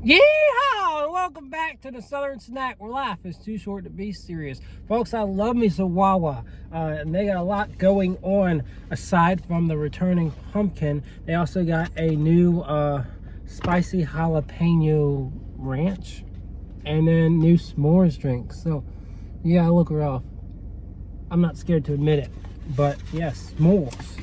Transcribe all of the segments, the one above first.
Yeehaw! Welcome back to the Southern Snack, where life is too short to be serious. Folks, I love me some Wawa. And they got a lot going on aside from the returning pumpkin. They also got a new spicy jalapeno ranch. And then new s'mores drinks. So, yeah, I look rough. I'm not scared to admit it. But, yes, s'mores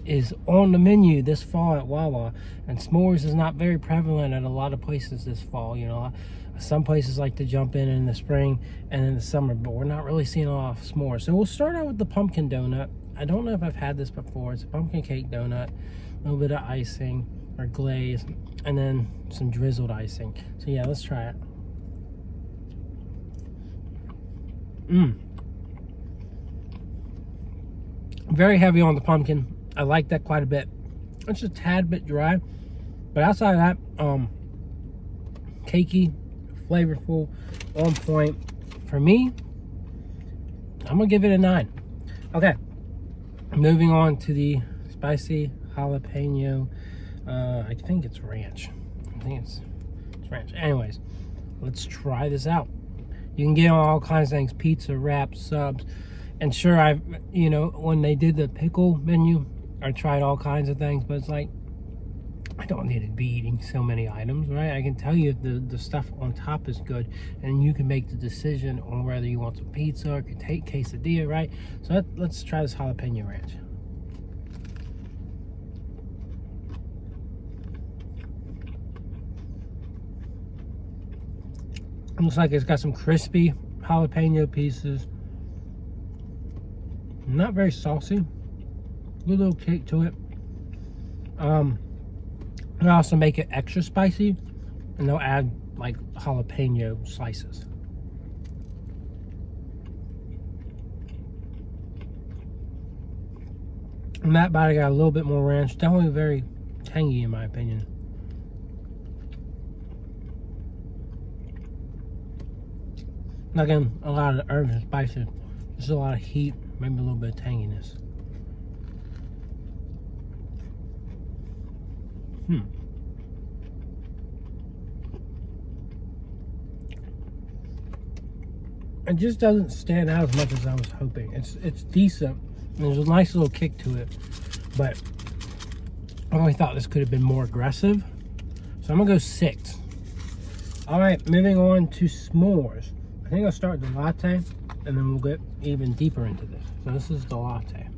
is on the menu this fall at Wawa, and s'mores is not very prevalent at a lot of places this fall. You know, some places like to jump in the spring and in the summer, but we're not really seeing a lot of s'mores. So we'll start out with the pumpkin donut. I don't know if I've had this before. It's a pumpkin cake donut, a little bit of icing or glaze, and then some drizzled icing. So yeah, let's try it. Very heavy on the pumpkin. I like that quite a bit. It's a tad bit dry, but outside of that, cakey, flavorful, on point. For me, I'm gonna give it a 9. Okay, moving on to the spicy jalapeno. I think it's ranch. I think it's ranch. Anyways, let's try this out. You can get on all kinds of things: pizza, wraps, subs. And sure, when they did the pickle menu, I tried all kinds of things, but it's like, I don't need to be eating so many items, right? I can tell you if the stuff on top is good, and you can make the decision on whether you want some pizza or can take quesadilla, right? So let's try this jalapeno ranch. Looks like it's got some crispy jalapeno pieces. Not very saucy. Good little kick to it. They also make it extra spicy, and they'll add like jalapeno slices. And that bite got a little bit more ranch. Definitely very tangy in my opinion. Again, a lot of the herbs and spices. Just a lot of heat, maybe a little bit of tanginess. It just doesn't stand out as much as I was hoping. It's decent. There's a nice little kick to it, but I really thought this could have been more aggressive. So I'm gonna go 6. All right, moving on to s'mores. I think I'll start with the latte, and then we'll get even deeper into this. So this is the latte.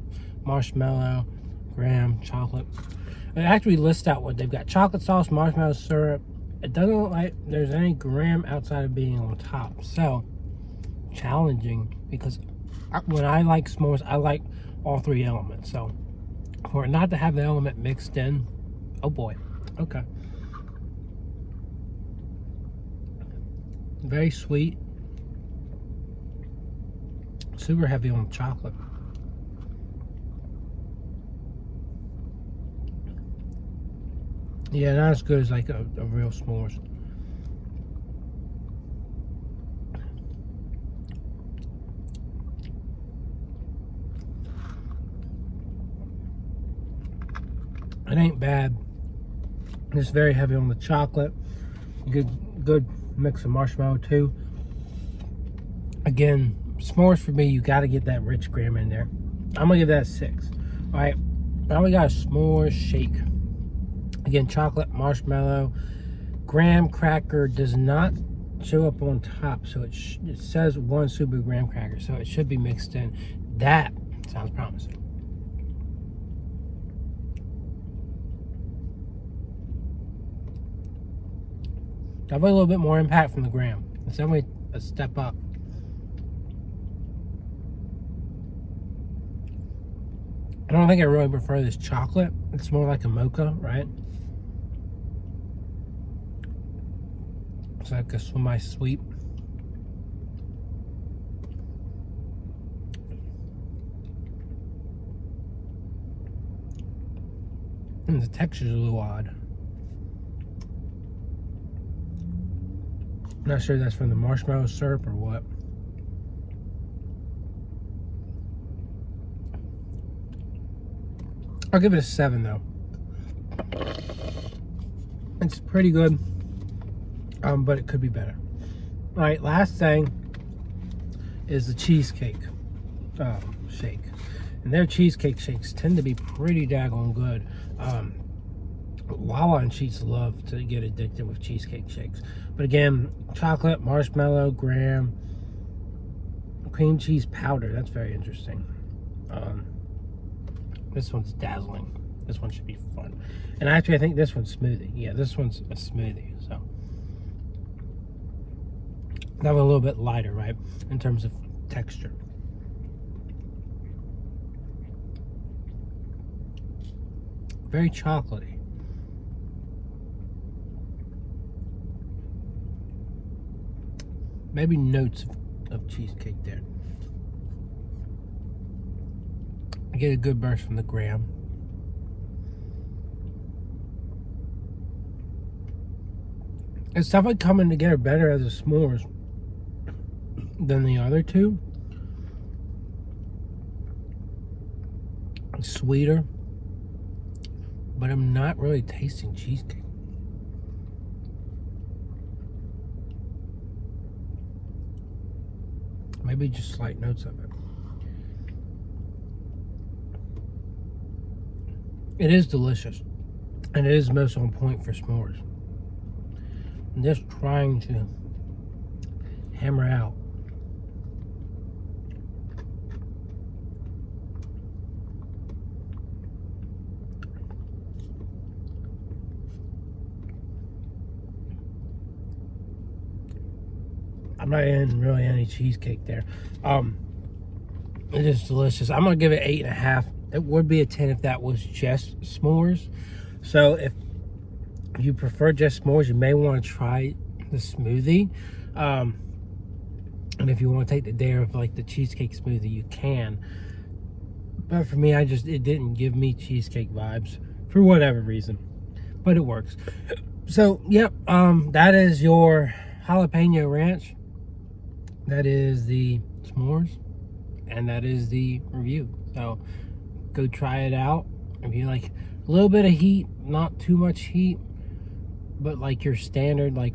Marshmallow, graham, chocolate. It actually lists out what they've got: chocolate sauce, marshmallow syrup. It doesn't look like there's any graham outside of being on top. So challenging, because when I like s'mores, I like all 3 elements. So for it not to have the element mixed in, oh boy. Okay. Very sweet. Super heavy on the chocolate. Yeah, not as good as like a real s'mores. It ain't bad. It's very heavy on the chocolate. Good mix of marshmallow too. Again, s'mores for me, you got to get that rich graham in there. I'm gonna give that a 6. All right, now we got a s'mores shake. Again, chocolate, marshmallow, graham cracker does not show up on top, so it says 1 super graham cracker, so it should be mixed in. That sounds promising. Definitely a little bit more impact from the graham. It's definitely a step up. I don't think I really prefer this chocolate. It's more like a mocha, right? It's like a semi-sweet. And the texture's a little odd. I'm not sure if that's from the marshmallow syrup or what. I'll give it a 7 though. It's pretty good. but it could be better. All right, last thing is the cheesecake shake. And their cheesecake shakes tend to be pretty daggone good. Wawa and Sheets love to get addicted with cheesecake shakes. But again, chocolate, marshmallow, graham, cream cheese powder. That's very interesting. This one's dazzling. This one should be fun. And actually, I think this one's smoothie. Yeah, this one's a smoothie. So that one a little bit lighter, right, in terms of texture. Very chocolatey. Maybe notes of cheesecake there. I get a good burst from the graham. It's definitely coming together better as a s'mores than the other two. It's sweeter, but I'm not really tasting cheesecake. Maybe just slight notes of it. It is delicious, and it is most on point for s'mores. I'm just trying to hammer out I'm not in really any cheesecake there. It is delicious. I'm gonna give it 8.5. It would be a 10 if that was just s'mores. So if you prefer just s'mores, you may want to try the smoothie. And if you want to take the dare of like the cheesecake smoothie, you can. But for me, it didn't give me cheesecake vibes for whatever reason. But it works. So, yep, that is your jalapeno ranch. That is the s'mores. And that is the review. So, go try it out. If you like a little bit of heat, not too much heat, but like your standard like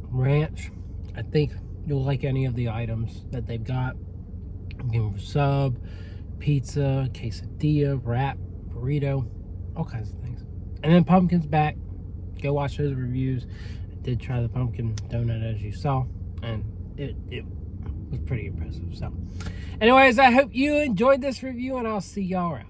ranch, I think you'll like any of the items that they've got. Sub, pizza, quesadilla, wrap, burrito, all kinds of things. And then pumpkin's back. Go watch those reviews. I did try the pumpkin donut as you saw, and it was pretty impressive. So anyways, I hope you enjoyed this review, and I'll see y'all around.